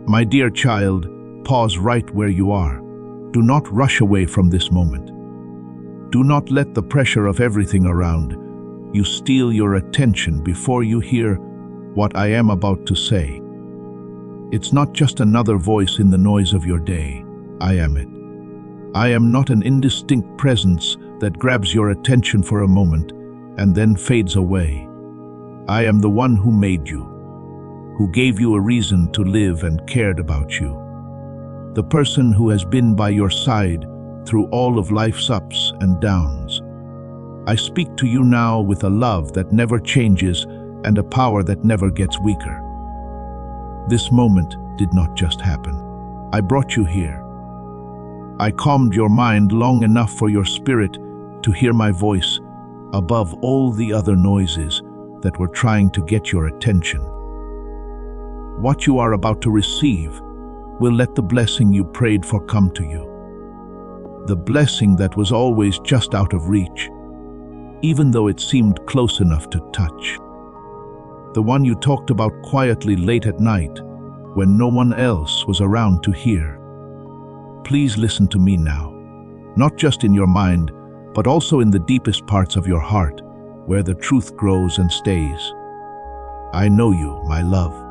My dear child, pause right where you are. Do not rush away from this moment. Do not let the pressure of everything around you steal your attention before you hear what I am about to say. It's not just another voice in the noise of your day. I am it. I am not an indistinct presence that grabs your attention for a moment and then fades away. I am the one who made you, who gave you a reason to live and cared about you. The person who has been by your side through all of life's ups and downs. I speak to you now with a love that never changes and a power that never gets weaker. This moment did not just happen. I brought you here. I calmed your mind long enough for your spirit to hear my voice above all the other noises that were trying to get your attention. What you are about to receive will let the blessing you prayed for come to you. The blessing that was always just out of reach, even though it seemed close enough to touch. The one you talked about quietly late at night when no one else was around to hear. Please listen to me now, not just in your mind, but also in the deepest parts of your heart, where the truth grows and stays. I know you, my love.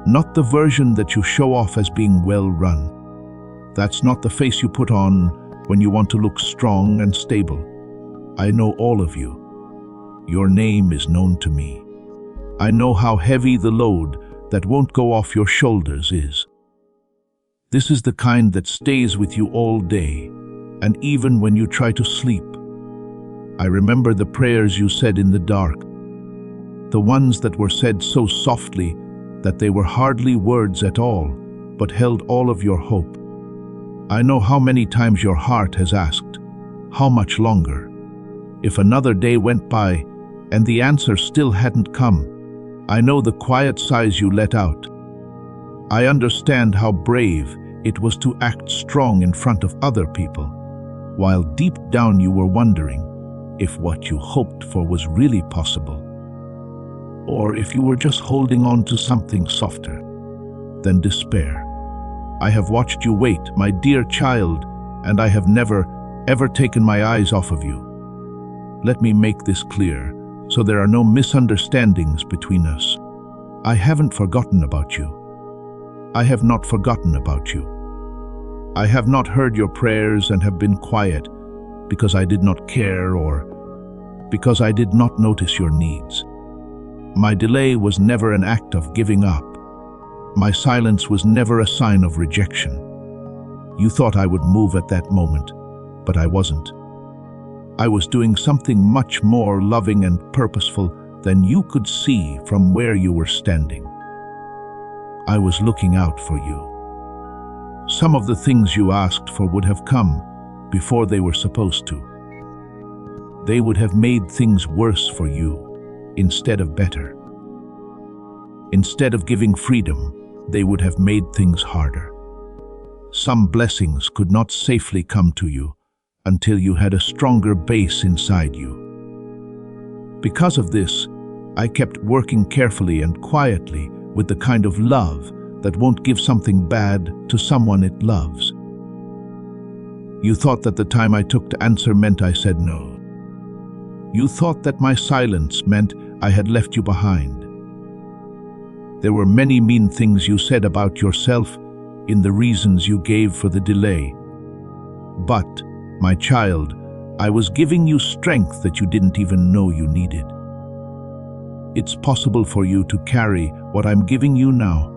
Not the version that you show off as being well run. That's not the face you put on when you want to look strong and stable. I know all of you. Your name is known to me. I know how heavy the load that won't go off your shoulders is. This is the kind that stays with you all day, and even when you try to sleep. I remember the prayers you said in the dark, the ones that were said so softly that they were hardly words at all, but held all of your hope. I know how many times your heart has asked, how much longer? If another day went by and the answer still hadn't come, I know the quiet sighs you let out. I understand how brave it was to act strong in front of other people, while deep down you were wondering if what you hoped for was really possible, or if you were just holding on to something softer than despair. I have watched you wait, my dear child, and I have never, ever taken my eyes off of you. Let me make this clear, so there are no misunderstandings between us. I haven't forgotten about you. I have not forgotten about you. I have not heard your prayers and have been quiet because I did not care or because I did not notice your needs. My delay was never an act of giving up. My silence was never a sign of rejection. You thought I would move at that moment, but I wasn't. I was doing something much more loving and purposeful than you could see from where you were standing. I was looking out for you. Some of the things you asked for would have come before they were supposed to. They would have made things worse for you instead of better. Instead of giving freedom, they would have made things harder. Some blessings could not safely come to you until you had a stronger base inside you. Because of this, I kept working carefully and quietly with the kind of love that won't give something bad to someone it loves. You thought that the time I took to answer meant I said no. You thought that my silence meant I had left you behind. There were many mean things you said about yourself in the reasons you gave for the delay. But, my child, I was giving you strength that you didn't even know you needed. It's possible for you to carry what I'm giving you now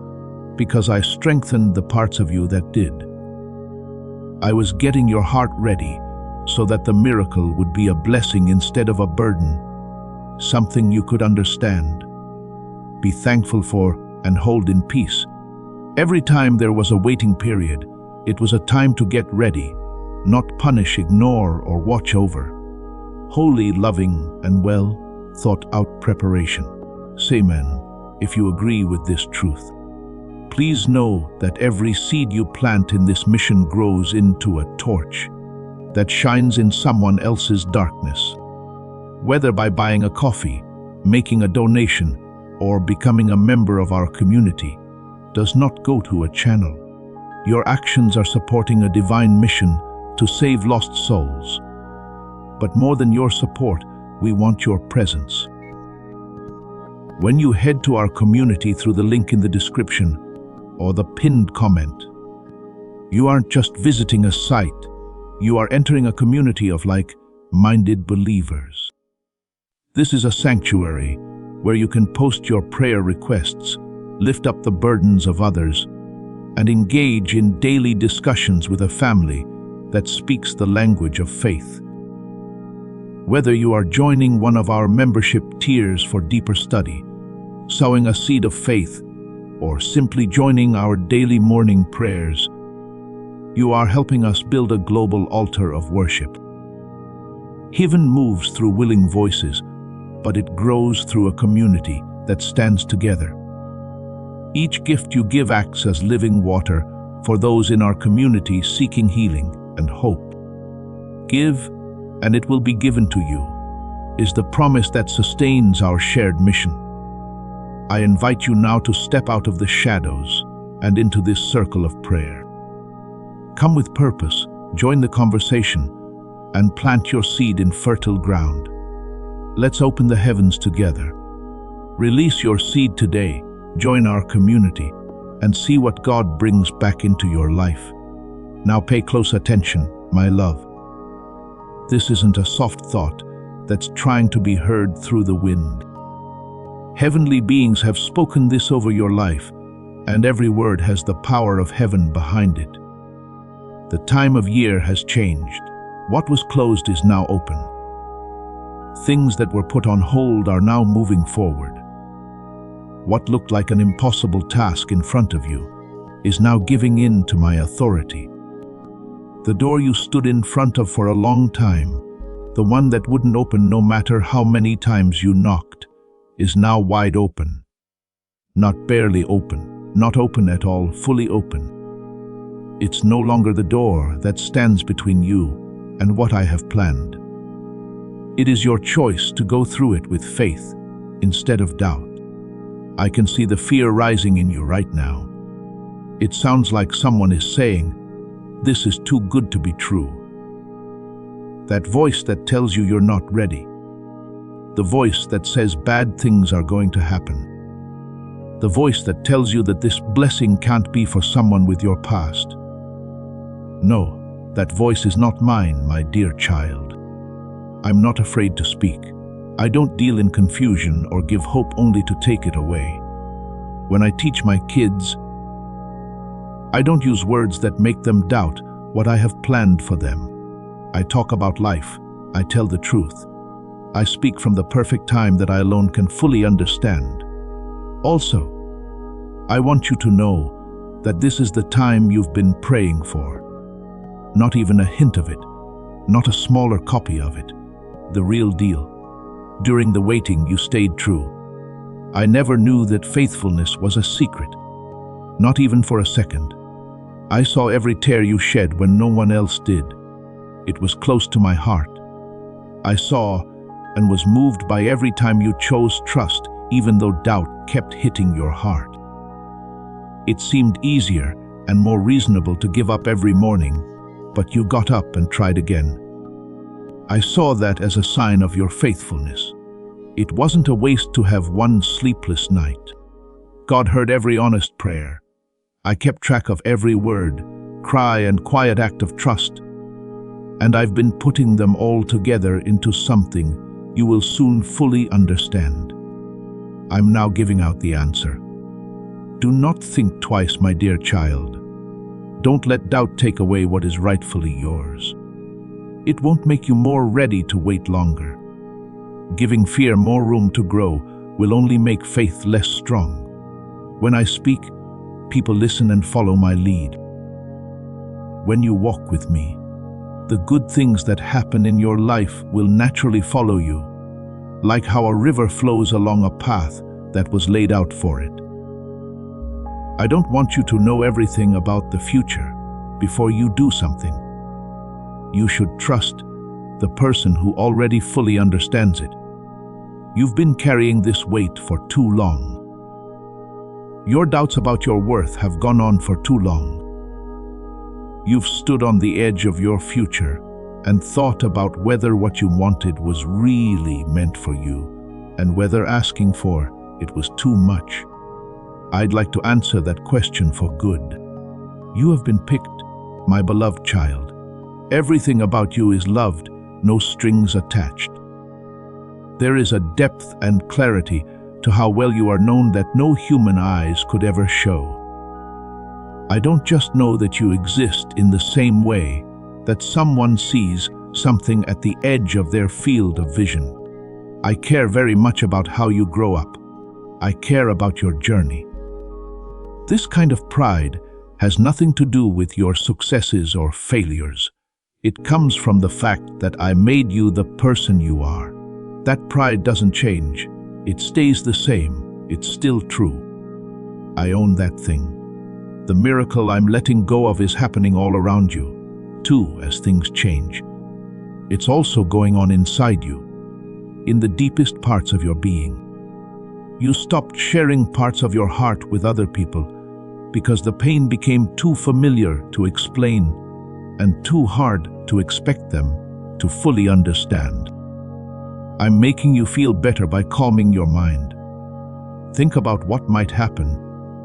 because I strengthened the parts of you that did. I was getting your heart ready so that the miracle would be a blessing instead of a burden, something you could understand, be thankful for, and hold in peace. Every time there was a waiting period, it was a time to get ready, not punish, ignore, or watch over. Holy, loving, and well thought-out preparation. Say amen if you agree with this truth. Please know that every seed you plant in this mission grows into a torch that shines in someone else's darkness. Whether by buying a coffee, making a donation, or becoming a member of our community, does not go to a channel. Your actions are supporting a divine mission to save lost souls. But more than your support, we want your presence. When you head to our community through the link in the description or the pinned comment, you aren't just visiting a site, you are entering a community of like-minded believers. This is a sanctuary where you can post your prayer requests, lift up the burdens of others, and engage in daily discussions with a family that speaks the language of faith. Whether you are joining one of our membership tiers for deeper study, sowing a seed of faith, or simply joining our daily morning prayers, you are helping us build a global altar of worship. Heaven moves through willing voices, but it grows through a community that stands together. Each gift you give acts as living water for those in our community seeking healing and hope. Give, and it will be given to you, is the promise that sustains our shared mission. I invite you now to step out of the shadows and into this circle of prayer. Come with purpose, join the conversation, and plant your seed in fertile ground. Let's open the heavens together. Release your seed today, join our community, and see what God brings back into your life. Now pay close attention, my love. This isn't a soft thought that's trying to be heard through the wind. Heavenly beings have spoken this over your life, and every word has the power of heaven behind it. The time of year has changed. What was closed is now open. Things that were put on hold are now moving forward. What looked like an impossible task in front of you is now giving in to my authority. The door you stood in front of for a long time, the one that wouldn't open no matter how many times you knocked, is now wide open. Not barely open, not open at all, fully open. It's no longer the door that stands between you and what I have planned. It is your choice to go through it with faith instead of doubt. I can see the fear rising in you right now. It sounds like someone is saying, "This is too good to be true." That voice that tells you you're not ready. The voice that says bad things are going to happen. The voice that tells you that this blessing can't be for someone with your past. No, that voice is not mine, my dear child. I'm not afraid to speak. I don't deal in confusion or give hope only to take it away. When I teach my kids, I don't use words that make them doubt what I have planned for them. I talk about life. I tell the truth. I speak from the perfect time that I alone can fully understand. Also, I want you to know that this is the time you've been praying for. Not even a hint of it, not a smaller copy of it. The real deal. During the waiting, you stayed true. I never knew that faithfulness was a secret. Not even for a second. I saw every tear you shed when no one else did. It was close to my heart. I saw and was moved by every time you chose trust, even though doubt kept hitting your heart. It seemed easier and more reasonable to give up every morning, but you got up and tried again. I saw that as a sign of your faithfulness. It wasn't a waste to have one sleepless night. God heard every honest prayer. I kept track of every word, cry, and quiet act of trust. And I've been putting them all together into something you will soon fully understand. I'm now giving out the answer. Do not think twice, my dear child. Don't let doubt take away what is rightfully yours. It won't make you more ready to wait longer. Giving fear more room to grow will only make faith less strong. When I speak, people listen and follow my lead. When you walk with me, the good things that happen in your life will naturally follow you, like how a river flows along a path that was laid out for it. I don't want you to know everything about the future before you do something. You should trust the person who already fully understands it. You've been carrying this weight for too long. Your doubts about your worth have gone on for too long. You've stood on the edge of your future and thought about whether what you wanted was really meant for you and whether asking for it was too much. I'd like to answer that question for good. You have been picked, my beloved child. Everything about you is loved, no strings attached. There is a depth and clarity to how well you are known that no human eyes could ever show. I don't just know that you exist in the same way that someone sees something at the edge of their field of vision. I care very much about how you grow up. I care about your journey. This kind of pride has nothing to do with your successes or failures. It comes from the fact that I made you the person you are. That pride doesn't change. It stays the same. It's still true. I own that thing. The miracle I'm letting go of is happening all around you, too, as things change. It's also going on inside you, in the deepest parts of your being. You stopped sharing parts of your heart with other people because the pain became too familiar to explain and too hard to expect them to fully understand. I'm making you feel better by calming your mind. Think about what might happen,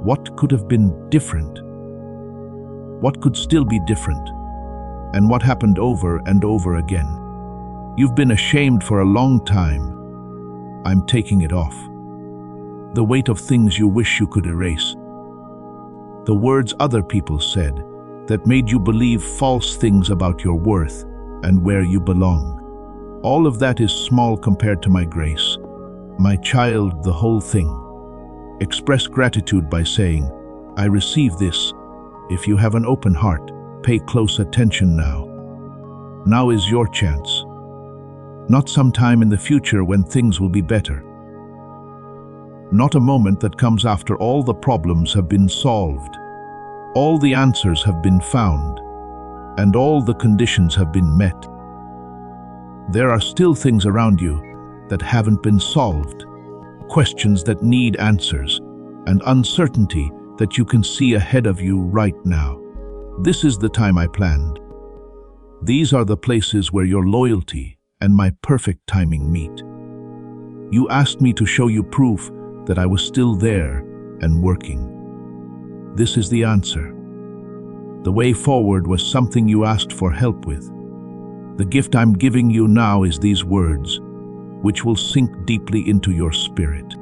what could have been different, what could still be different, and what happened over and over again. You've been ashamed for a long time. I'm taking it off. The weight of things you wish you could erase. The words other people said that made you believe false things about your worth and where you belong. All of that is small compared to my grace. My child, the whole thing. Express gratitude by saying, I receive this. If you have an open heart, pay close attention now. Now is your chance. Not sometime in the future when things will be better. Not a moment that comes after all the problems have been solved, all the answers have been found, and all the conditions have been met. There are still things around you that haven't been solved, questions that need answers, and uncertainty that you can see ahead of you right now. This is the time I planned. These are the places where your loyalty and my perfect timing meet. You asked me to show you proof that I was still there and working. This is the answer. The way forward was something you asked for help with. The gift I'm giving you now is these words, which will sink deeply into your spirit.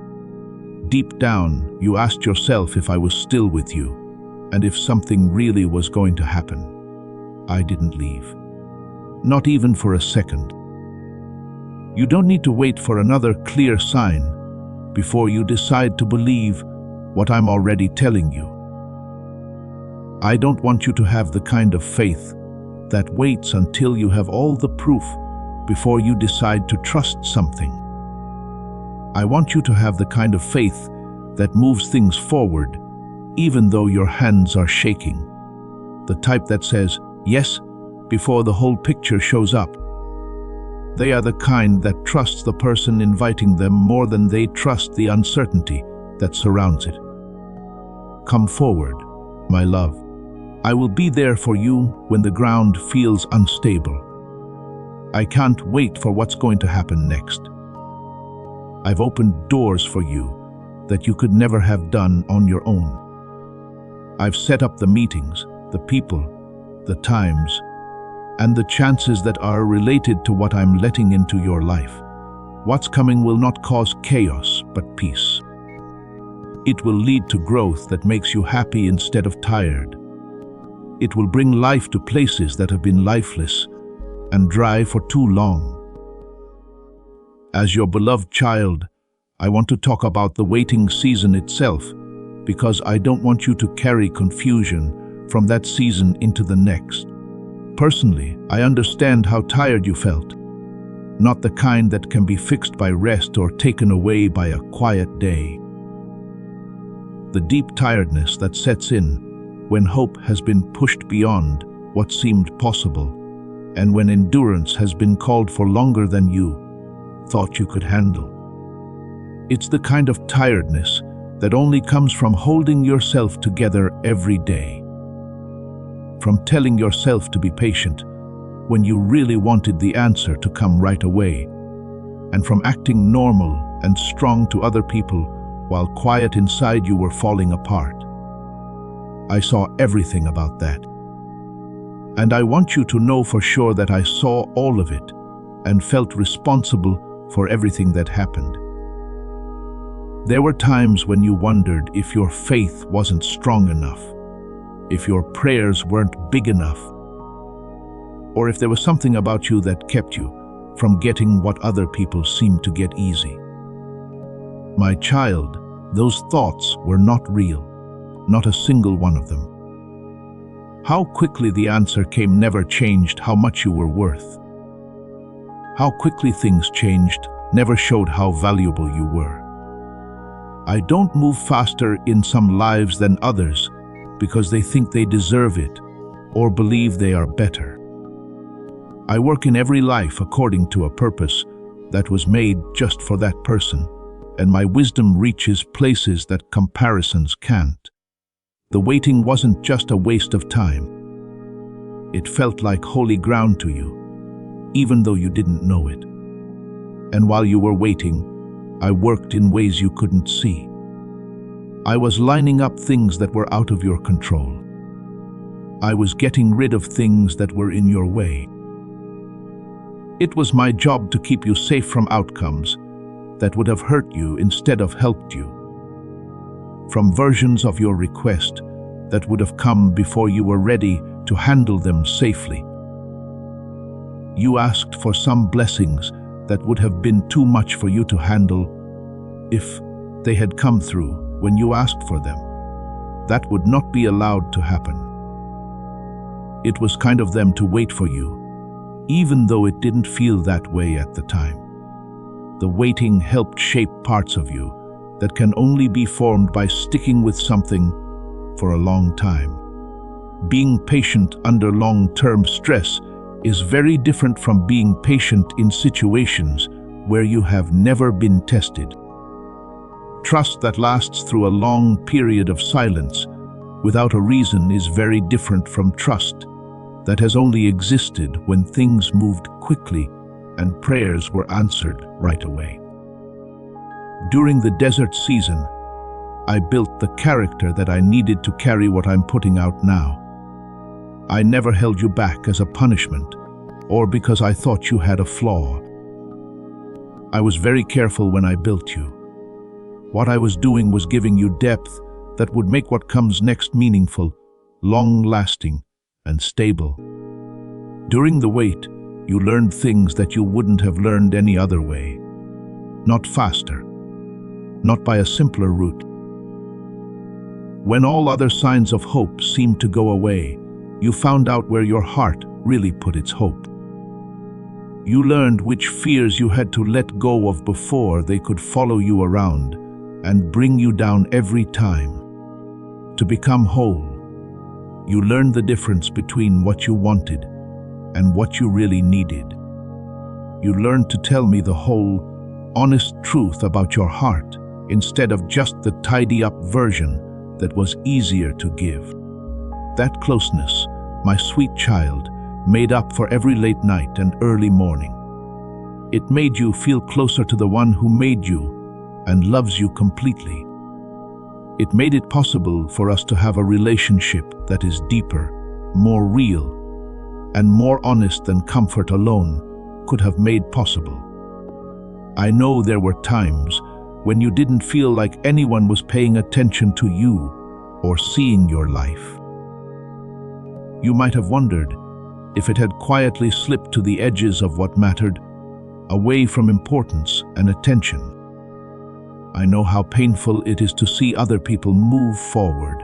Deep down, you asked yourself if I was still with you, and if something really was going to happen. I didn't leave. Not even for a second. You don't need to wait for another clear sign before you decide to believe what I'm already telling you. I don't want you to have the kind of faith that waits until you have all the proof before you decide to trust something. I want you to have the kind of faith that moves things forward even though your hands are shaking. The type that says yes before the whole picture shows up. They are the kind that trusts the person inviting them more than they trust the uncertainty that surrounds it. Come forward, my love. I will be there for you when the ground feels unstable. I can't wait for what's going to happen next. I've opened doors for you that you could never have done on your own. I've set up the meetings, the people, the times, and the chances that are related to what I'm letting into your life. What's coming will not cause chaos, but peace. It will lead to growth that makes you happy instead of tired. It will bring life to places that have been lifeless and dry for too long. As your beloved child, I want to talk about the waiting season itself, because I don't want you to carry confusion from that season into the next. Personally, I understand how tired you felt, not the kind that can be fixed by rest or taken away by a quiet day. The deep tiredness that sets in when hope has been pushed beyond what seemed possible, and when endurance has been called for longer than you thought you could handle. It's the kind of tiredness that only comes from holding yourself together every day. From telling yourself to be patient when you really wanted the answer to come right away, and from acting normal and strong to other people while quiet inside you were falling apart. I saw everything about that. And I want you to know for sure that I saw all of it and felt responsible for everything that happened. There were times when you wondered if your faith wasn't strong enough, if your prayers weren't big enough, or if there was something about you that kept you from getting what other people seemed to get easy. My child, those thoughts were not real, not a single one of them. How quickly the answer came never changed how much you were worth. How quickly things changed never showed how valuable you were. I don't move faster in some lives than others because they think they deserve it or believe they are better. I work in every life according to a purpose that was made just for that person, and my wisdom reaches places that comparisons can't. The waiting wasn't just a waste of time. It felt like holy ground to you, even though you didn't know it. And while you were waiting, I worked in ways you couldn't see. I was lining up things that were out of your control. I was getting rid of things that were in your way. It was my job to keep you safe from outcomes that would have hurt you instead of helped you. From versions of your request that would have come before you were ready to handle them safely. You asked for some blessings that would have been too much for you to handle if they had come through when you asked for them. That would not be allowed to happen. It was kind of them to wait for you, even though it didn't feel that way at the time. The waiting helped shape parts of you that can only be formed by sticking with something for a long time. Being patient under long-term stress is very different from being patient in situations where you have never been tested. Trust that lasts through a long period of silence without a reason is very different from trust that has only existed when things moved quickly and prayers were answered right away. During the desert season, I built the character that I needed to carry what I'm putting out now. I never held you back as a punishment or because I thought you had a flaw. I was very careful when I built you. What I was doing was giving you depth that would make what comes next meaningful, long-lasting, and stable. During the wait, you learned things that you wouldn't have learned any other way. Not faster, not by a simpler route. When all other signs of hope seemed to go away, you found out where your heart really put its hope. You learned which fears you had to let go of before they could follow you around and bring you down every time. To become whole, you learned the difference between what you wanted and what you really needed. You learned to tell me the whole, honest truth about your heart instead of just the tidy-up version that was easier to give. That closeness, my sweet child, made up for every late night and early morning. It made you feel closer to the one who made you and loves you completely. It made it possible for us to have a relationship that is deeper, more real, and more honest than comfort alone could have made possible. I know there were times when you didn't feel like anyone was paying attention to you or seeing your life. You might have wondered if it had quietly slipped to the edges of what mattered, away from importance and attention. I know how painful it is to see other people move forward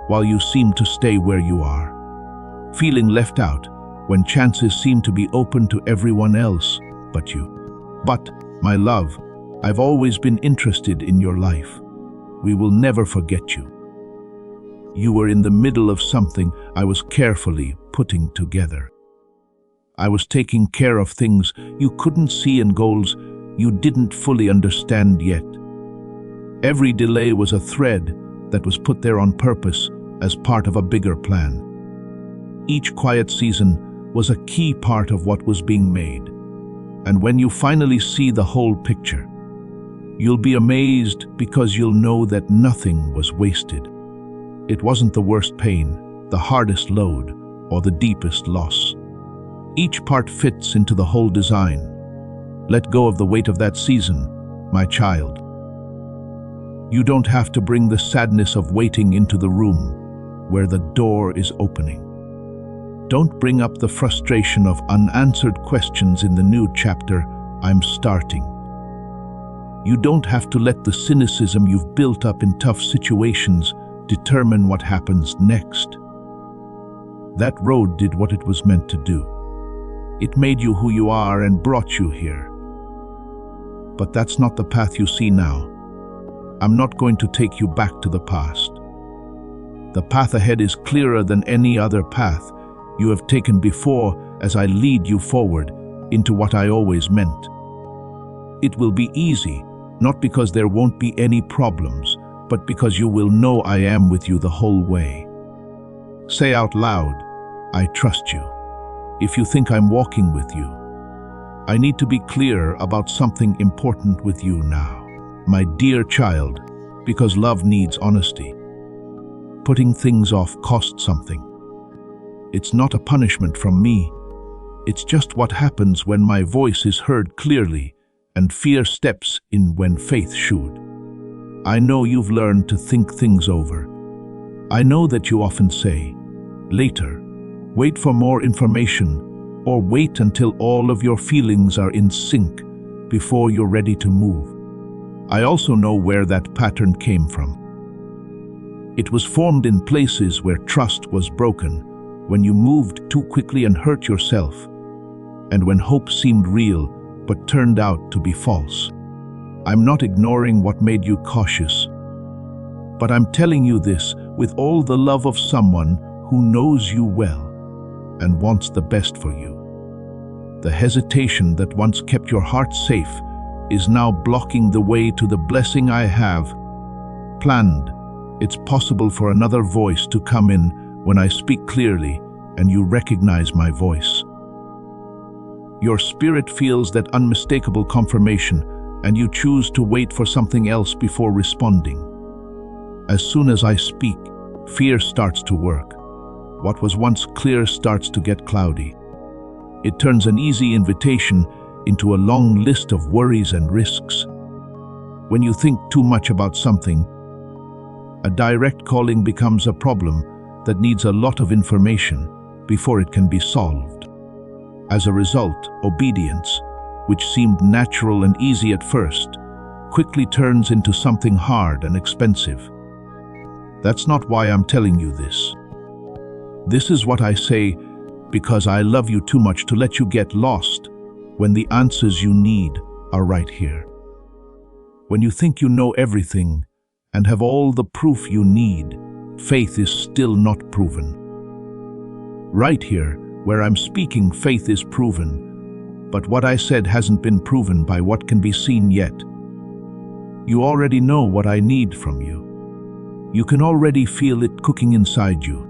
while you seem to stay where you are, feeling left out when chances seem to be open to everyone else but you. But, my love, I've always been interested in your life. We will never forget you. You were in the middle of something I was carefully putting together. I was taking care of things you couldn't see and goals you didn't fully understand yet. Every delay was a thread that was put there on purpose as part of a bigger plan. Each quiet season was a key part of what was being made. And when you finally see the whole picture, you'll be amazed because you'll know that nothing was wasted. It wasn't the worst pain, the hardest load, or the deepest loss. Each part fits into the whole design. Let go of the weight of that season, my child. You don't have to bring the sadness of waiting into the room where the door is opening. Don't bring up the frustration of unanswered questions in the new chapter I'm starting. You don't have to let the cynicism you've built up in tough situations determine what happens next. That road did what it was meant to do. It made you who you are and brought you here. But that's not the path you see now. I'm not going to take you back to the past. The path ahead is clearer than any other path you have taken before as I lead you forward into what I always meant. It will be easy, not because there won't be any problems, but because you will know I am with you the whole way. Say out loud, I trust you. If you think I'm walking with you, I need to be clear about something important with you now. My dear child, because love needs honesty. Putting things off costs something. It's not a punishment from me. It's just what happens when my voice is heard clearly and fear steps in when faith should. I know you've learned to think things over. I know that you often say, later, wait for more information, or wait until all of your feelings are in sync before you're ready to move. I also know where that pattern came from. It was formed in places where trust was broken, when you moved too quickly and hurt yourself, and when hope seemed real but turned out to be false. I'm not ignoring what made you cautious, but I'm telling you this with all the love of someone who knows you well and wants the best for you. The hesitation that once kept your heart safe is now blocking the way to the blessing I have planned. It's possible for another voice to come in when I speak clearly and you recognize my voice. Your spirit feels that unmistakable confirmation and you choose to wait for something else before responding. As soon as I speak, fear starts to work. What was once clear starts to get cloudy. It turns an easy invitation into a long list of worries and risks. When you think too much about something, a direct calling becomes a problem that needs a lot of information before it can be solved. As a result, obedience, which seemed natural and easy at first, quickly turns into something hard and expensive. That's not why I'm telling you this. This is what I say because I love you too much to let you get lost when the answers you need are right here. When you think you know everything and have all the proof you need, faith is still not proven. Right here, where I'm speaking, faith is proven, but what I said hasn't been proven by what can be seen yet. You already know what I need from you. You can already feel it cooking inside you.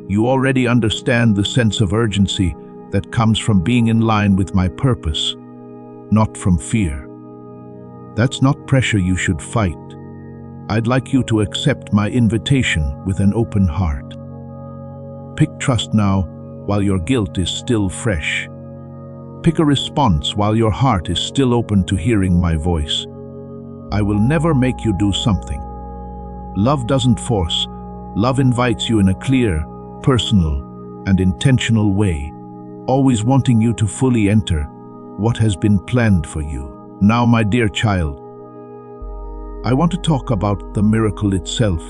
You already understand the sense of urgency that comes from being in line with my purpose, not from fear. That's not pressure you should fight. I'd like you to accept my invitation with an open heart. Pick trust now while your guilt is still fresh. Pick a response while your heart is still open to hearing my voice. I will never make you do something. Love doesn't force. Love invites you in a clear, personal, and intentional way, always wanting you to fully enter what has been planned for you. Now, my dear child, I want to talk about the miracle itself,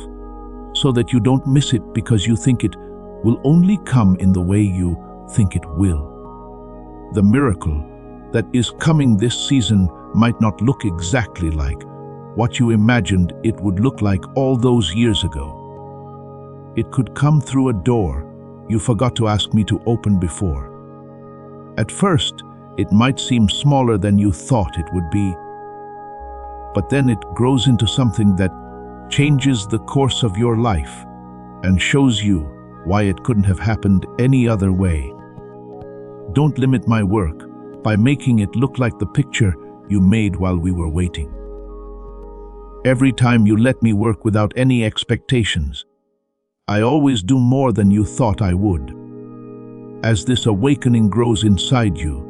so that you don't miss it because you think it will only come in the way you think it will. The miracle that is coming this season might not look exactly like what you imagined it would look like all those years ago. It could come through a door you forgot to ask me to open before. At first, it might seem smaller than you thought it would be, but then it grows into something that changes the course of your life and shows you why it couldn't have happened any other way. Don't limit my work by making it look like the picture you made while we were waiting. Every time you let me work without any expectations, I always do more than you thought I would. As this awakening grows inside you,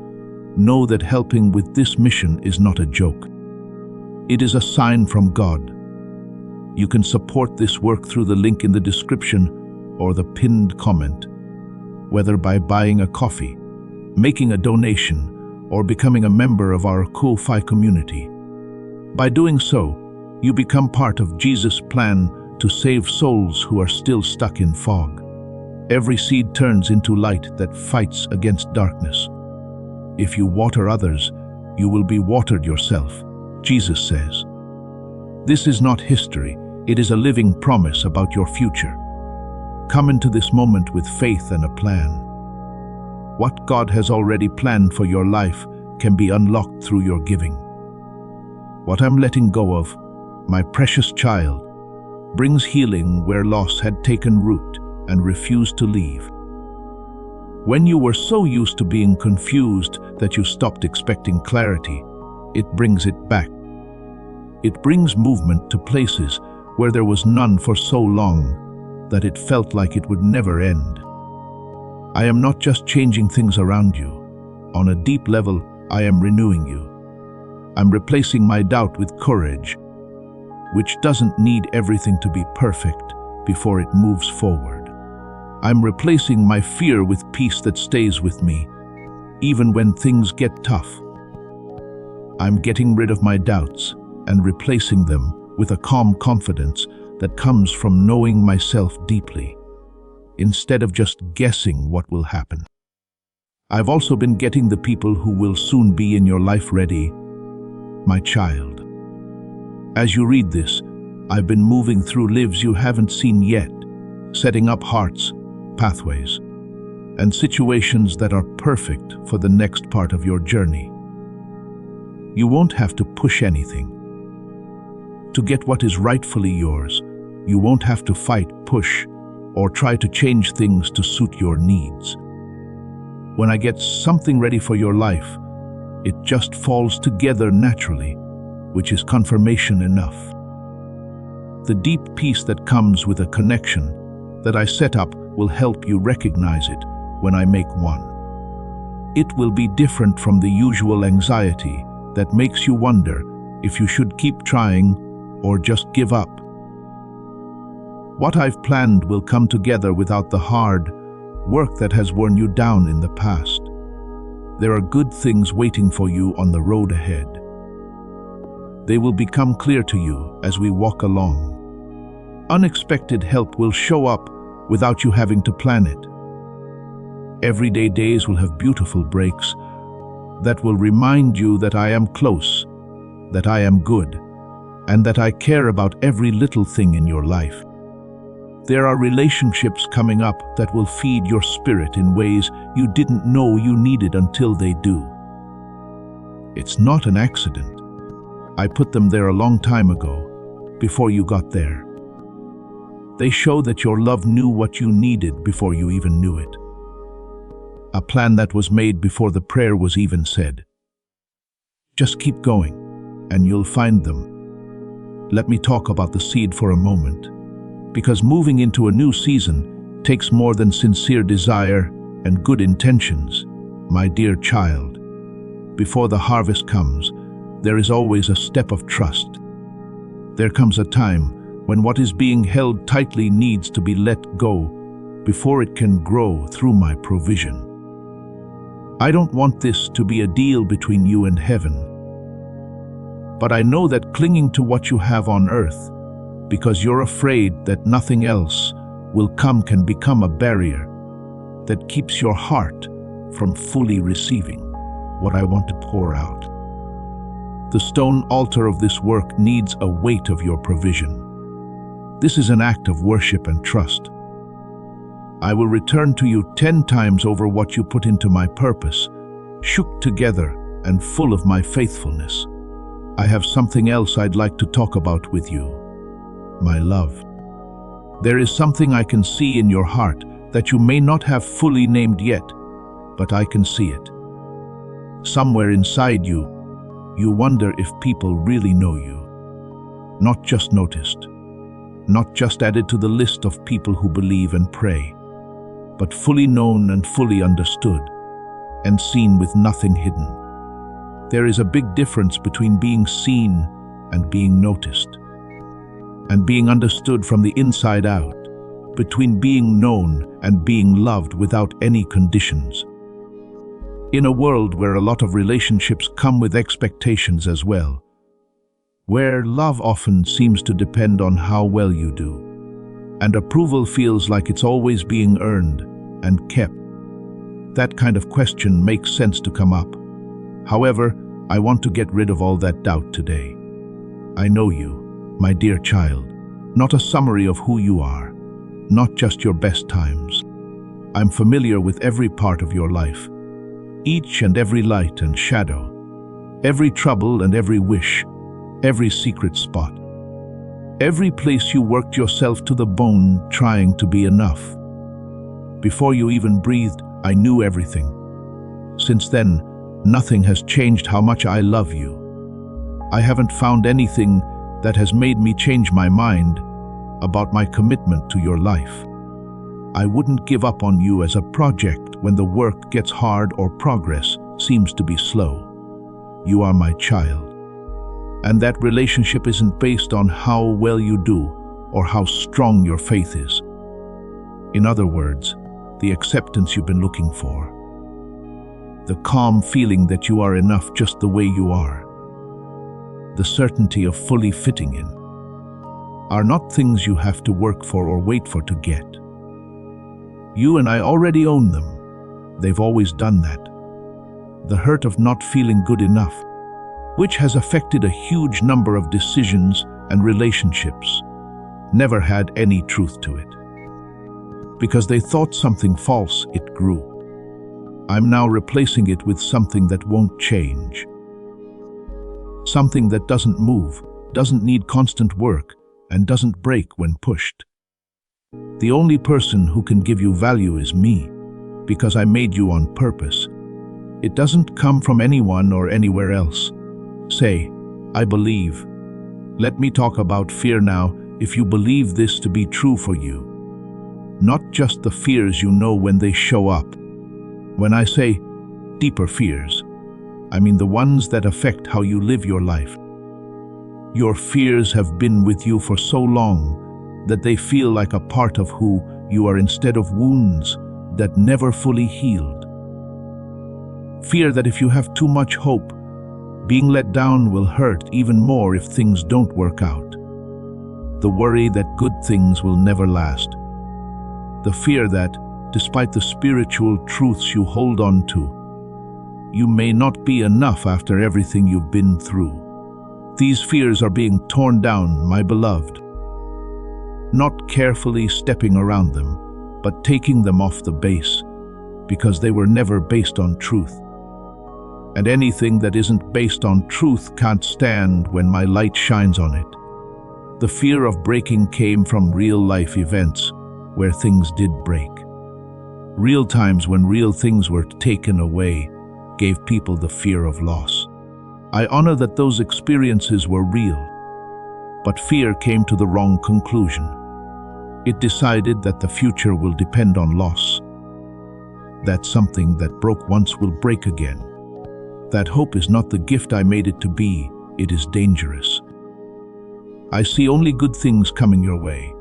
know that helping with this mission is not a joke. It is a sign from God. You can support this work through the link in the description or the pinned comment, whether by buying a coffee, making a donation, or becoming a member of our Ko-Fi community. By doing so, you become part of Jesus' plan to save souls who are still stuck in fog. Every seed turns into light that fights against darkness. If you water others, you will be watered yourself, Jesus says. This is not history, it is a living promise about your future. Come into this moment with faith and a plan. What God has already planned for your life can be unlocked through your giving. What I'm letting go of, my precious child, brings healing where loss had taken root and refused to leave. When you were so used to being confused that you stopped expecting clarity, it brings it back. It brings movement to places where there was none for so long that it felt like it would never end. I am not just changing things around you. On a deep level, I am renewing you. I'm replacing my doubt with courage, which doesn't need everything to be perfect before it moves forward. I'm replacing my fear with peace that stays with me, even when things get tough. I'm getting rid of my doubts and replacing them with a calm confidence that comes from knowing myself deeply, instead of just guessing what will happen. I've also been getting the people who will soon be in your life ready, my child. As you read this, I've been moving through lives you haven't seen yet, setting up hearts, pathways, and situations that are perfect for the next part of your journey. You won't have to push anything. To get what is rightfully yours, you won't have to fight, push, or try to change things to suit your needs. When I get something ready for your life, it just falls together naturally, which is confirmation enough. The deep peace that comes with a connection that I set up will help you recognize it when I make one. It will be different from the usual anxiety that makes you wonder if you should keep trying or just give up. What I've planned will come together without the hard work that has worn you down in the past. There are good things waiting for you on the road ahead. They will become clear to you as we walk along. Unexpected help will show up without you having to plan it. Everyday days will have beautiful breaks that will remind you that I am close, that I am good, and that I care about every little thing in your life. There are relationships coming up that will feed your spirit in ways you didn't know you needed until they do. It's not an accident. I put them there a long time ago, before you got there. They show that your love knew what you needed before you even knew it. A plan that was made before the prayer was even said. Just keep going, and you'll find them. Let me talk about the seed for a moment, because moving into a new season takes more than sincere desire and good intentions, my dear child. Before the harvest comes, there is always a step of trust. There comes a time when what is being held tightly needs to be let go before it can grow through my provision. I don't want this to be a deal between you and heaven, but I know that clinging to what you have on earth because you're afraid that nothing else will come can become a barrier that keeps your heart from fully receiving what I want to pour out. The stone altar of this work needs a weight of your provision. This is an act of worship and trust. I will return to you 10 times over what you put into my purpose, shook together and full of my faithfulness. I have something else I'd like to talk about with you. My love. There is something I can see in your heart that you may not have fully named yet, but I can see it. Somewhere inside you, you wonder if people really know you. Not just noticed, not just added to the list of people who believe and pray, but fully known and fully understood, and seen with nothing hidden. There is a big difference between being seen and being noticed, and being understood from the inside out, between being known and being loved without any conditions. In a world where a lot of relationships come with expectations as well, where love often seems to depend on how well you do, and approval feels like it's always being earned and kept, that kind of question makes sense to come up. However, I want to get rid of all that doubt today. I know you, my dear child, not a summary of who you are, not just your best times. I'm familiar with every part of your life, each and every light and shadow, every trouble and every wish, every secret spot, every place you worked yourself to the bone trying to be enough. Before you even breathed, I knew everything. Since then, nothing has changed how much I love you. I haven't found anything that has made me change my mind about my commitment to your life. I wouldn't give up on you as a project when the work gets hard or progress seems to be slow. You are my child. And that relationship isn't based on how well you do or how strong your faith is. In other words, the acceptance you've been looking for. The calm feeling that you are enough just the way you are. The certainty of fully fitting in are not things you have to work for or wait for to get. You and I already own them. They've always done that. The hurt of not feeling good enough, which has affected a huge number of decisions and relationships, never had any truth to it. Because they thought something false, it grew. I'm now replacing it with something that won't change. Something that doesn't move, doesn't need constant work, and doesn't break when pushed. The only person who can give you value is me, because I made you on purpose. It doesn't come from anyone or anywhere else. Say, I believe. Let me talk about fear now, if you believe this to be true for you. Not just the fears you know when they show up. When I say deeper fears, I mean the ones that affect how you live your life. Your fears have been with you for so long that they feel like a part of who you are instead of wounds that never fully healed. Fear that if you have too much hope, being let down will hurt even more if things don't work out. The worry that good things will never last. The fear that, despite the spiritual truths you hold on to, you may not be enough after everything you've been through. These fears are being torn down, my beloved. Not carefully stepping around them, but taking them off the base, because they were never based on truth. And anything that isn't based on truth can't stand when my light shines on it. The fear of breaking came from real-life events where things did break. Real times when real things were taken away gave people the fear of loss. I honor that those experiences were real, but fear came to the wrong conclusion. It decided that the future will depend on loss. That something that broke once will break again. That hope is not the gift I made it to be, it is dangerous. I see only good things coming your way.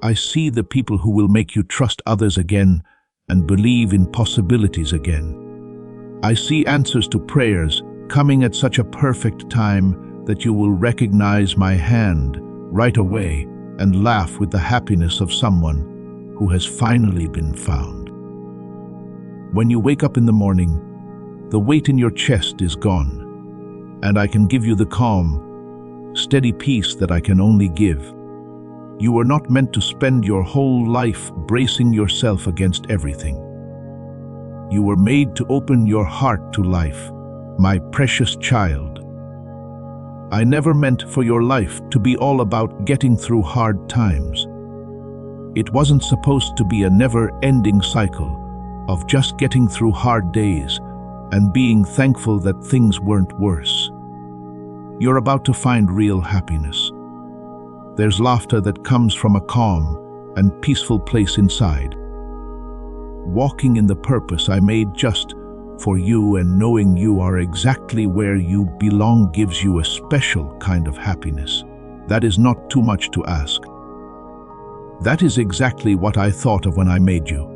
I see the people who will make you trust others again and believe in possibilities again. I see answers to prayers coming at such a perfect time that you will recognize my hand right away and laugh with the happiness of someone who has finally been found. When you wake up in the morning, the weight in your chest is gone, and I can give you the calm, steady peace that I can only give. You were not meant to spend your whole life bracing yourself against everything. You were made to open your heart to life, my precious child. I never meant for your life to be all about getting through hard times. It wasn't supposed to be a never-ending cycle of just getting through hard days and being thankful that things weren't worse. You're about to find real happiness. There's laughter that comes from a calm and peaceful place inside. Walking in the purpose I made just for you and knowing you are exactly where you belong gives you a special kind of happiness. That is not too much to ask. That is exactly what I thought of when I made you.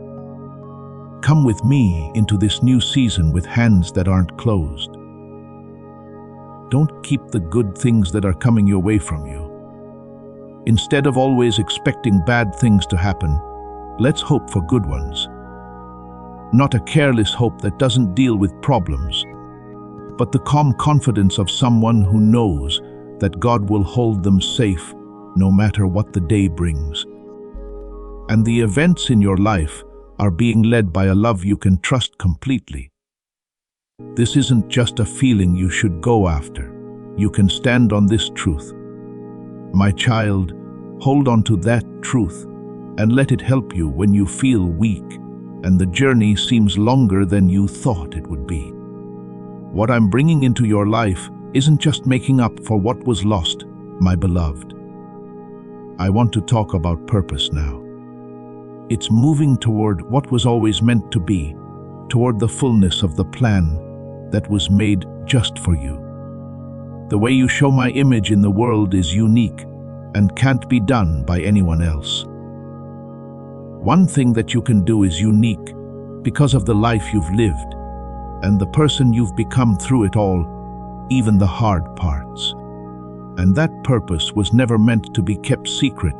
Come with me into this new season with hands that aren't closed. Don't keep the good things that are coming your way from you. Instead of always expecting bad things to happen, let's hope for good ones. Not a careless hope that doesn't deal with problems, but the calm confidence of someone who knows that God will hold them safe no matter what the day brings. And the events in your life are being led by a love you can trust completely. This isn't just a feeling you should go after. You can stand on this truth. My child, hold on to that truth and let it help you when you feel weak and the journey seems longer than you thought it would be. What I'm bringing into your life isn't just making up for what was lost, my beloved. I want to talk about purpose now. It's moving toward what was always meant to be, toward the fullness of the plan that was made just for you. The way you show my image in the world is unique and can't be done by anyone else. One thing that you can do is unique because of the life you've lived and the person you've become through it all, even the hard parts. And that purpose was never meant to be kept secret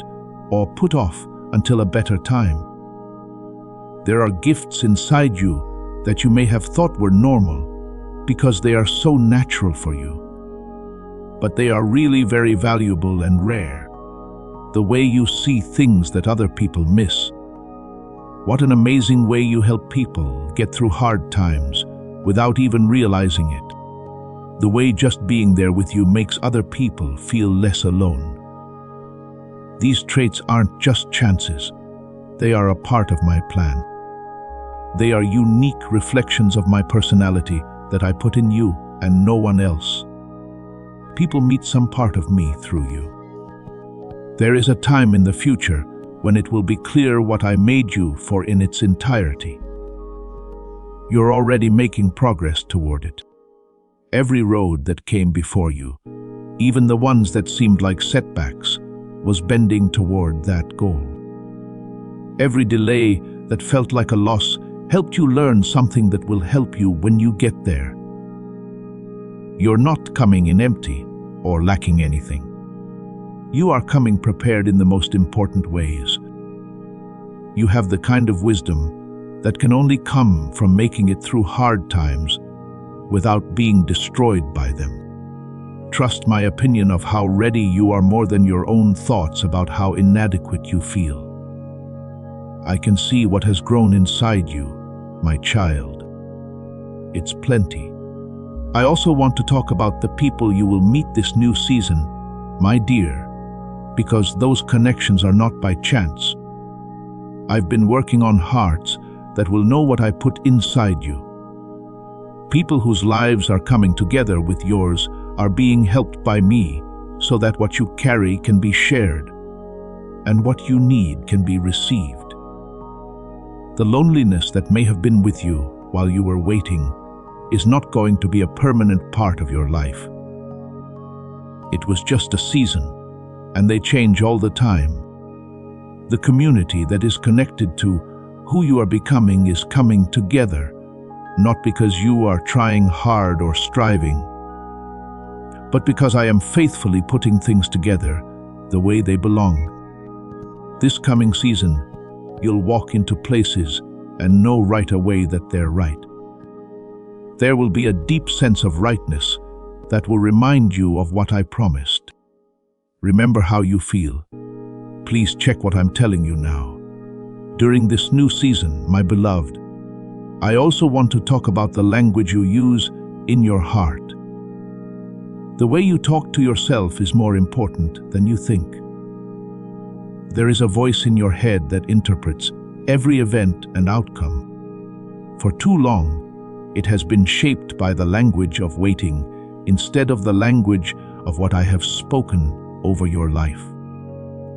or put off until a better time. There are gifts inside you that you may have thought were normal because they are so natural for you. But they are really very valuable and rare. The way you see things that other people miss. What an amazing way you help people get through hard times without even realizing it. The way just being there with you makes other people feel less alone. These traits aren't just chances. They are a part of my plan. They are unique reflections of my personality that I put in you and no one else. People meet some part of me through you. There is a time in the future when it will be clear what I made you for in its entirety. You're already making progress toward it. Every road that came before you, even the ones that seemed like setbacks, was bending toward that goal. Every delay that felt like a loss helped you learn something that will help you when you get there. You're not coming in empty or lacking anything. You are coming prepared in the most important ways. You have the kind of wisdom that can only come from making it through hard times without being destroyed by them. Trust my opinion of how ready you are more than your own thoughts about how inadequate you feel. I can see what has grown inside you, my child. It's plenty. I also want to talk about the people you will meet this new season, my dear, because those connections are not by chance. I've been working on hearts that will know what I put inside you. People whose lives are coming together with yours are being helped by me so that what you carry can be shared and what you need can be received. The loneliness that may have been with you while you were waiting is not going to be a permanent part of your life. It was just a season, and they change all the time. The community that is connected to who you are becoming is coming together, not because you are trying hard or striving, but because I am faithfully putting things together the way they belong. This coming season, you'll walk into places and know right away that they're right. There will be a deep sense of rightness that will remind you of what I promised. Remember how you feel. Please check what I'm telling you now. During this new season, my beloved, I also want to talk about the language you use in your heart. The way you talk to yourself is more important than you think. There is a voice in your head that interprets every event and outcome. For too long, it has been shaped by the language of waiting instead of the language of what I have spoken over your life.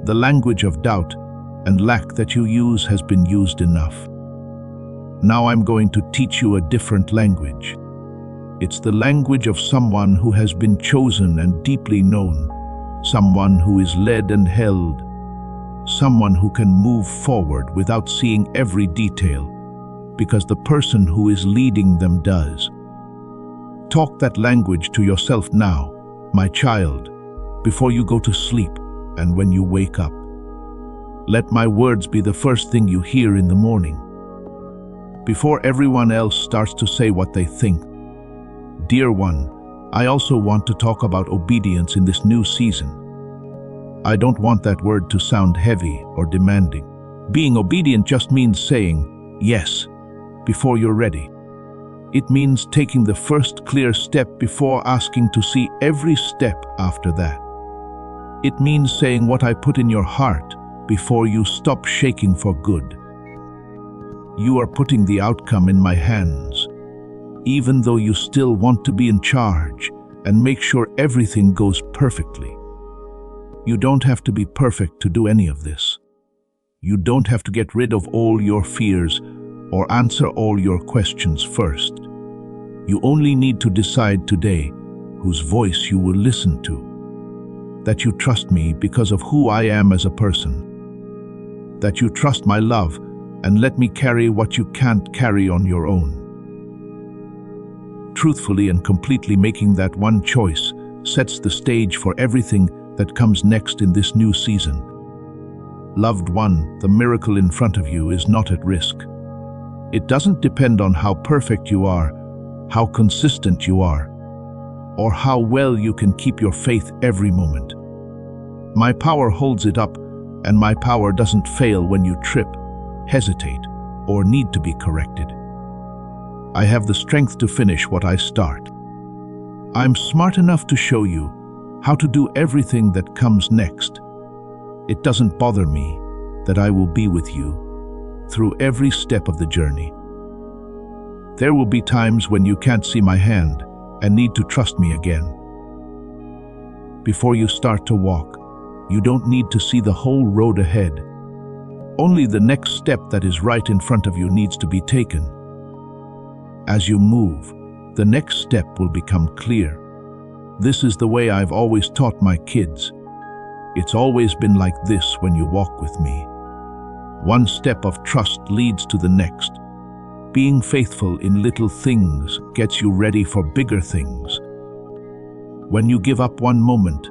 The language of doubt and lack that you use has been used enough. Now I'm going to teach you a different language. It's the language of someone who has been chosen and deeply known, someone who is led and held, someone who can move forward without seeing every detail, because the person who is leading them does. Talk that language to yourself now, my child, before you go to sleep and when you wake up. Let my words be the first thing you hear in the morning, before everyone else starts to say what they think. Dear one, I also want to talk about obedience in this new season. I don't want that word to sound heavy or demanding. Being obedient just means saying yes before you're ready. It means taking the first clear step before asking to see every step after that. It means saying what I put in your heart before you stop shaking for good. You are putting the outcome in my hands, even though you still want to be in charge and make sure everything goes perfectly. You don't have to be perfect to do any of this. You don't have to get rid of all your fears or answer all your questions first. You only need to decide today whose voice you will listen to. That you trust me because of who I am as a person. That you trust my love and let me carry what you can't carry on your own. Truthfully and completely making that one choice sets the stage for everything that comes next in this new season. Loved one, the miracle in front of you is not at risk. It doesn't depend on how perfect you are, how consistent you are, or how well you can keep your faith every moment. My power holds it up, and my power doesn't fail when you trip, hesitate, or need to be corrected. I have the strength to finish what I start. I'm smart enough to show you how to do everything that comes next. It doesn't bother me that I will be with you through every step of the journey. There will be times when you can't see my hand and need to trust me again. Before you start to walk, you don't need to see the whole road ahead. Only the next step that is right in front of you needs to be taken. As you move, the next step will become clear. This is the way I've always taught my kids. It's always been like this when you walk with me. One step of trust leads to the next. Being faithful in little things gets you ready for bigger things. When you give up one moment,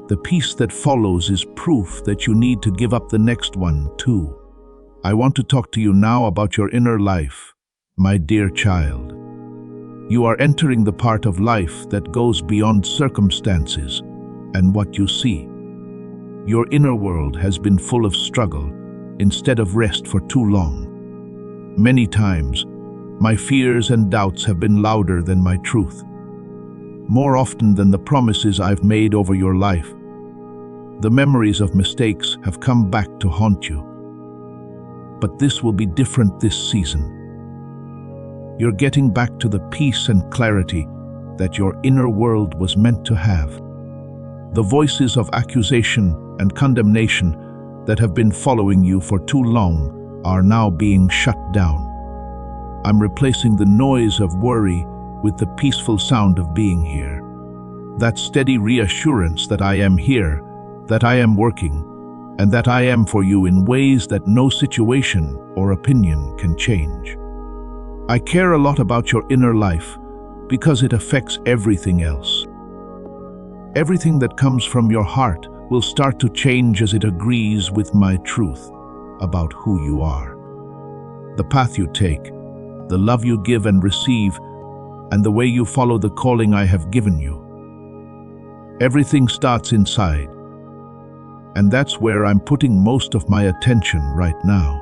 the peace that follows is proof that you need to give up the next one too. I want to talk to you now about your inner life, my dear child. You are entering the part of life that goes beyond circumstances and what you see. Your inner world has been full of struggle instead of rest for too long. Many times, my fears and doubts have been louder than my truth. More often than the promises I've made over your life, the memories of mistakes have come back to haunt you. But this will be different this season. You're getting back to the peace and clarity that your inner world was meant to have. The voices of accusation and condemnation that have been following you for too long are now being shut down. I'm replacing the noise of worry with the peaceful sound of being here. That steady reassurance that I am here, that I am working, and that I am for you in ways that no situation or opinion can change. I care a lot about your inner life because it affects everything else. Everything that comes from your heart will start to change as it agrees with my truth about who you are. The path you take, the love you give and receive, and the way you follow the calling I have given you. Everything starts inside, and that's where I'm putting most of my attention right now.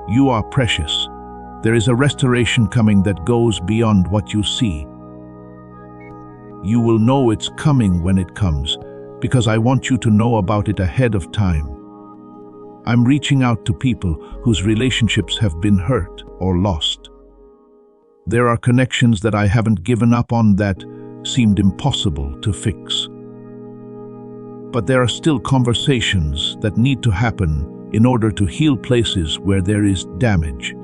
You are precious. There is a restoration coming that goes beyond what you see. You will know it's coming when it comes, because I want you to know about it ahead of time. I'm reaching out to people whose relationships have been hurt or lost. There are connections that I haven't given up on that seemed impossible to fix. But there are still conversations that need to happen in order to heal places where there is damage.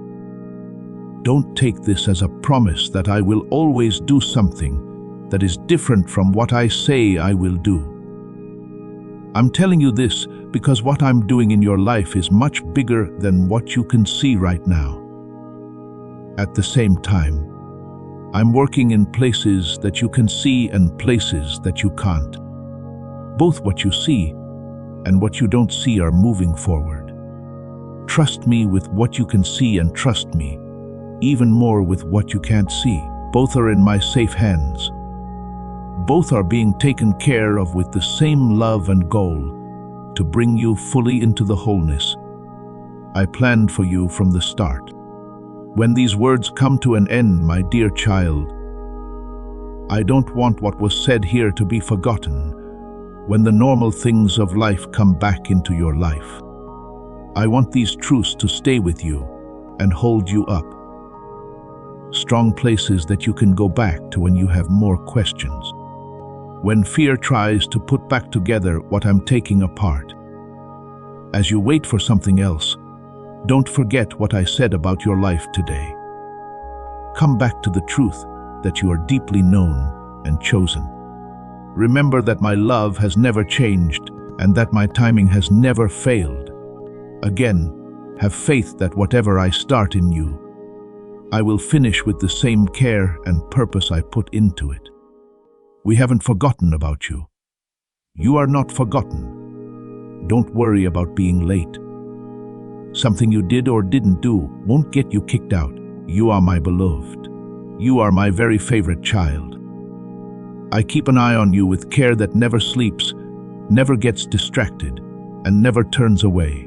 Don't take this as a promise that I will always do something that is different from what I say I will do. I'm telling you this because what I'm doing in your life is much bigger than what you can see right now. At the same time, I'm working in places that you can see and places that you can't. Both what you see and what you don't see are moving forward. Trust me with what you can see and trust me even more with what you can't see. Both are in my safe hands. Both are being taken care of with the same love and goal to bring you fully into the wholeness I planned for you from the start. When these words come to an end, my dear child, I don't want what was said here to be forgotten when the normal things of life come back into your life. I want these truths to stay with you and hold you up. Strong places that you can go back to when you have more questions. When fear tries to put back together what I'm taking apart. As you wait for something else, don't forget what I said about your life today. Come back to the truth that you are deeply known and chosen. Remember that my love has never changed and that my timing has never failed. Again, have faith that whatever I start in you, I will finish with the same care and purpose I put into it. We haven't forgotten about you. You are not forgotten. Don't worry about being late. Something you did or didn't do won't get you kicked out. You are my beloved. You are my very favorite child. I keep an eye on you with care that never sleeps, never gets distracted, and never turns away.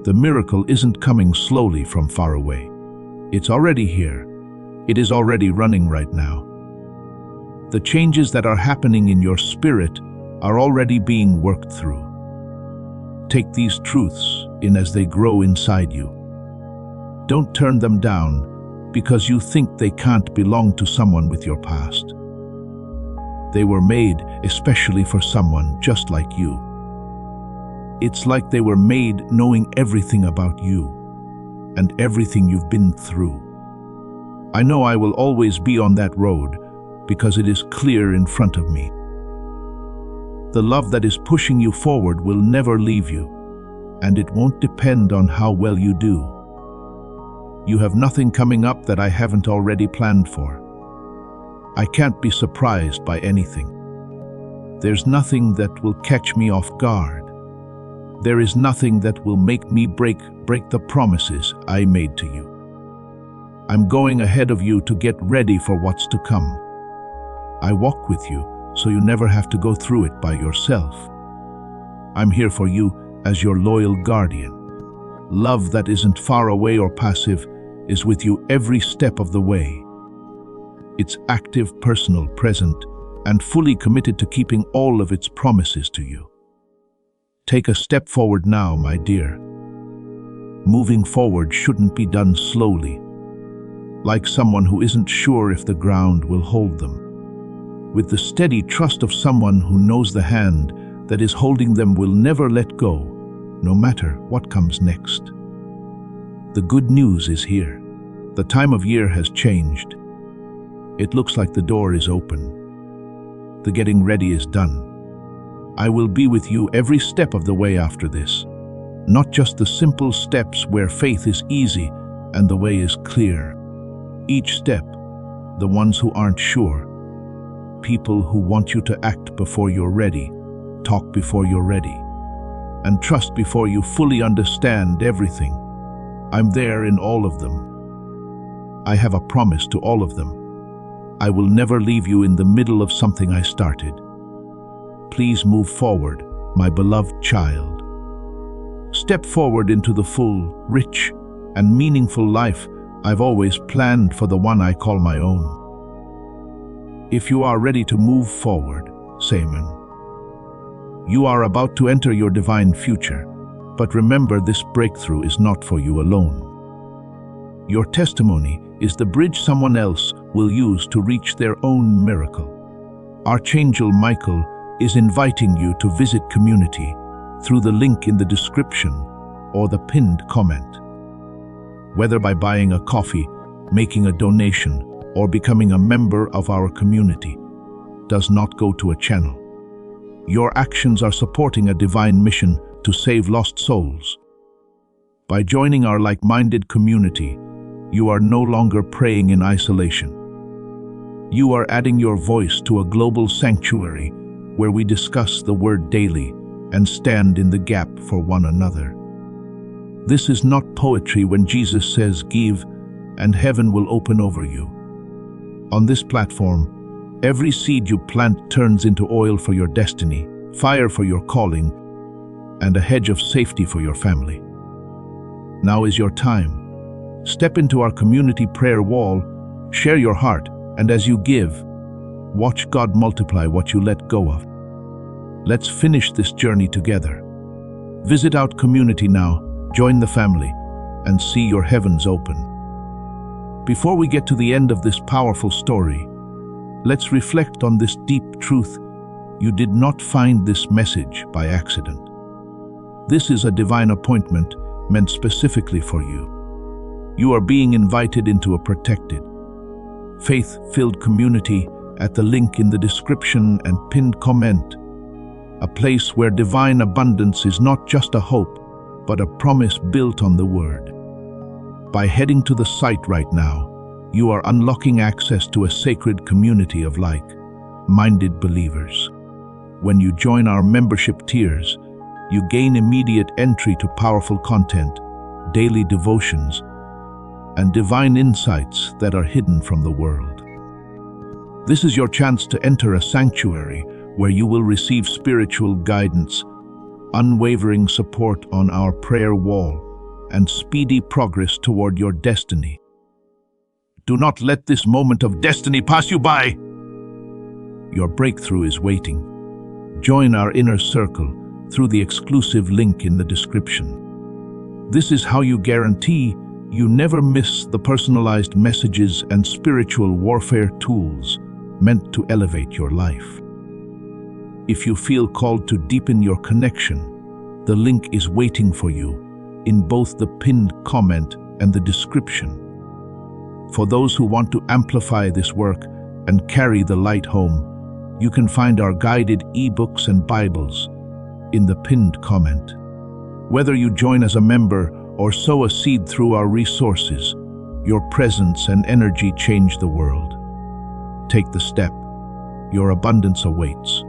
The miracle isn't coming slowly from far away. It's already here. It is already running right now. The changes that are happening in your spirit are already being worked through. Take these truths in as they grow inside you. Don't turn them down because you think they can't belong to someone with your past. They were made especially for someone just like you. It's like they were made knowing everything about you and everything you've been through. I know I will always be on that road because it is clear in front of me. The love that is pushing you forward will never leave you, and it won't depend on how well you do. You have nothing coming up that I haven't already planned for. I can't be surprised by anything. There's nothing that will catch me off guard. There is nothing that will make me break the promises I made to you. I'm going ahead of you to get ready for what's to come. I walk with you so you never have to go through it by yourself. I'm here for you as your loyal guardian. Love that isn't far away or passive is with you every step of the way. It's active, personal, present, and fully committed to keeping all of its promises to you. Take a step forward now, my dear. Moving forward shouldn't be done slowly, like someone who isn't sure if the ground will hold them. With the steady trust of someone who knows the hand that is holding them will never let go, no matter what comes next. The good news is here. The time of year has changed. It looks like the door is open. The getting ready is done. I will be with you every step of the way after this. Not just the simple steps where faith is easy and the way is clear. Each step, the ones who aren't sure, people who want you to act before you're ready, talk before you're ready, and trust before you fully understand everything. I'm there in all of them. I have a promise to all of them. I will never leave you in the middle of something I started. Please move forward, my beloved child. Step forward into the full, rich, and meaningful life I've always planned for the one I call my own. If you are ready to move forward, say amen. You are about to enter your divine future, but remember, this breakthrough is not for you alone. Your testimony is the bridge someone else will use to reach their own miracle. Archangel Michael is inviting you to visit Community through the link in the description or the pinned comment. Whether by buying a coffee, making a donation, or becoming a member of our community, does not go to a channel. Your actions are supporting a divine mission to save lost souls. By joining our like-minded community, you are no longer praying in isolation. You are adding your voice to a global sanctuary where we discuss the word daily and stand in the gap for one another. This is not poetry when Jesus says, "Give, and heaven will open over you." On this platform, every seed you plant turns into oil for your destiny, fire for your calling, and a hedge of safety for your family. Now is your time. Step into our community prayer wall, share your heart, and as you give, watch God multiply what you let go of. Let's finish this journey together. Visit our community now, join the family, and see your heavens open. Before we get to the end of this powerful story, let's reflect on this deep truth. You did not find this message by accident. This is a divine appointment meant specifically for you. You are being invited into a protected, faith-filled community at the link in the description and pinned comment, a place where divine abundance is not just a hope, but a promise built on the Word. By heading to the site right now, you are unlocking access to a sacred community of like-minded believers. When you join our membership tiers, you gain immediate entry to powerful content, daily devotions, and divine insights that are hidden from the world. This is your chance to enter a sanctuary where you will receive spiritual guidance, unwavering support on our prayer wall, and speedy progress toward your destiny. Do not let this moment of destiny pass you by. Your breakthrough is waiting. Join our inner circle through the exclusive link in the description. This is how you guarantee you never miss the personalized messages and spiritual warfare tools meant to elevate your life. If you feel called to deepen your connection, the link is waiting for you in both the pinned comment and the description. For those who want to amplify this work and carry the light home, you can find our guided ebooks and Bibles in the pinned comment. Whether you join as a member or sow a seed through our resources, your presence and energy change the world. Take the step. Your abundance awaits.